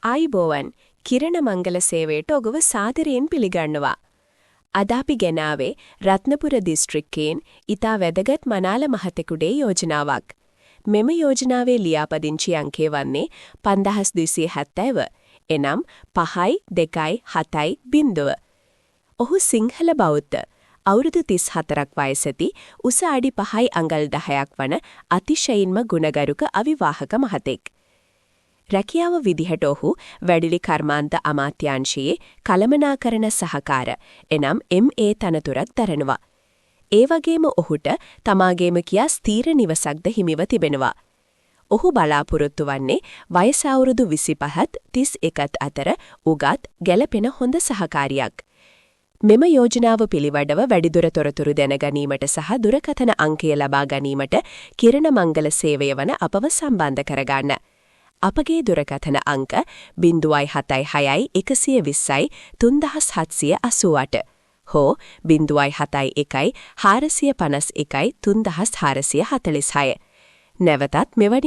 ආයිබෝවන් කිරණ මංගල සේවයට ඔබව සාදරයෙන් පිළිගන්නවා. අද අපි ගෙනාවේ රත්නපුර දිස්ත්‍රික්කයෙන් ඉතා වැදගත් මනාල මහතෙකුගේ යෝජනාවක්. මෙම යෝජනාවේ ලියාපදිංචි අංකය වන්නේ 5270. එනම් 5227. ඔහු සිංහල බෞද්ධ. අවුරුදු 34ක් වයසති උස අඩි 5 අඟල් 10ක් වන අතිශයින්ම ගුණගරුක අවිවාහක මහතෙක්. රැකියාව විදිහට ඔහු වැඩිලි කර්මාන්ත අමාත්‍යාංශයේ කළමනාකරණ සහකාර එනම් MA තනතුරක් දරනවා. ඒ වගේම ඔහුට තමාගේම කියා ස්ථීර නිවසක්ද හිමිව තිබෙනවා. ඔහු බලාපොරොත්තු වන්නේ වයස අවුරුදු 25ත් 31ත් අතර උගත් ගැළපෙන හොඳ සහකාරියක්. මෙම යෝජනාව පිළිවඩව වැඩිදුර තොරතුරු දැනගැනීමට සහ දුරකථන අංකය ලබා ගැනීමට කිරණ මංගල සේවය වන අපව සම්බන්ධ කරගන්න. අපගේ දුරකථන අංක 076 120 3788 හෝ 071 451 3446. නැවතත් මෙවැනි